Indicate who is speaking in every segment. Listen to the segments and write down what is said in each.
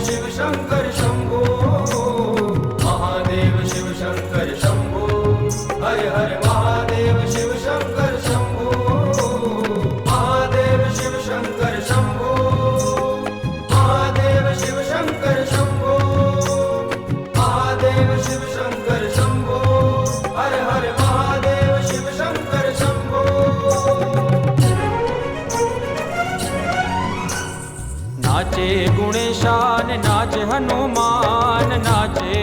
Speaker 1: शिव शंकर शंभो, महादेव शिव शंकर शंभो, हर हर महादेव शिव शंकर शंभो, महादेव शिव शंकर शंभो, महादेव शिव शंकर शंभो, महादेव शिव शंकर शंभो, हर हर महादेव शिव शंकर शंभो।
Speaker 2: नाचे गुणेशान नाचे हनुमान नाचे,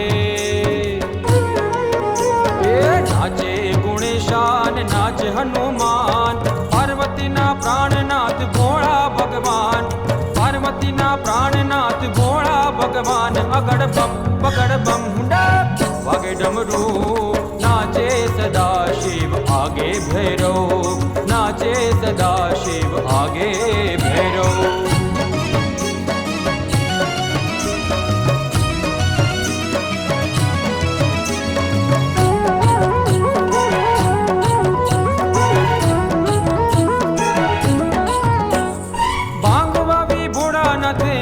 Speaker 2: नाचे गुणेशान नाचे हनुमान, पार्वती ना प्राणनाथ भोळा भगवान, पार्वती ना प्राणनाथ भोळा भगवान, अगड़ बम हुंडा वागे डमरू, नाचे सदा शिव आगे भैरव, नाचे सदा शिव आगे भैरव।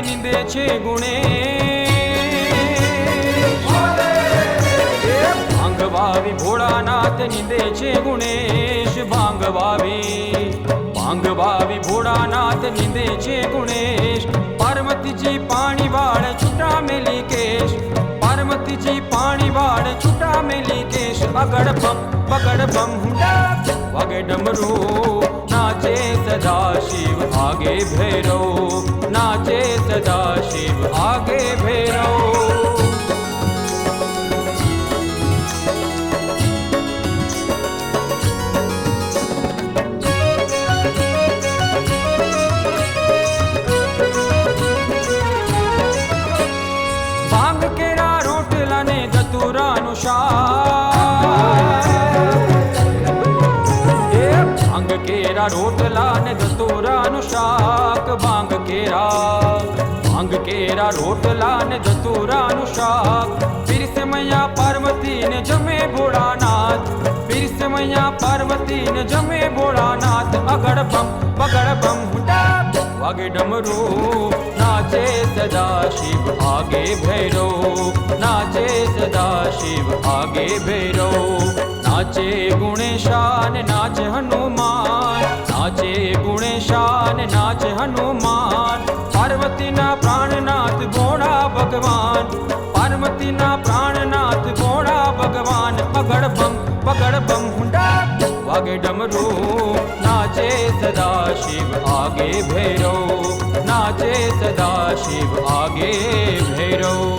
Speaker 2: निंदे छे गुणे भांगवावी भोळानाथ निंदे छे गुणेश, भांगवावी भोळानाथ निंदे छे गुणेश, पार्वतीजी पाणी वाळ छुटा मेली केश, पार्वतीजी पाणी वाळ छुटा मेली केश, अगड़ बम हुंडा वागे डमरू, नाचे सदा शिव आगे भैरव, नाचे सदा शिव आगे भैरव। भांग केरा रोटला ने धतूरानु शाक, भांग केरा रोटला ने धतूरानु शाक, भांग केरा रोटला ने धतूरानु शाक, पीरस मैया पार्वती ने जमे भोळानाथ, पीरस मैया पार्वती ने जमे भोळानाथ, अगड़ बम हुंडा वागे डमरू, नाचे सदा शिव आगे भैरव, नाचे सदा शिव आगे भैरव। नाचे गुणेशान नाचे हनुमान, नाचे गुणेशान नाचे हनुमान, पार्वती ना प्राणनाथ भोळा भगवान, पार्वती ना प्राणनाथ भोळा भगवान, अगड़ बम हुंडा वागे डमरू, नाचे सदा शिव आगे भैरव, नाचे सदा शिव आगे भैरव।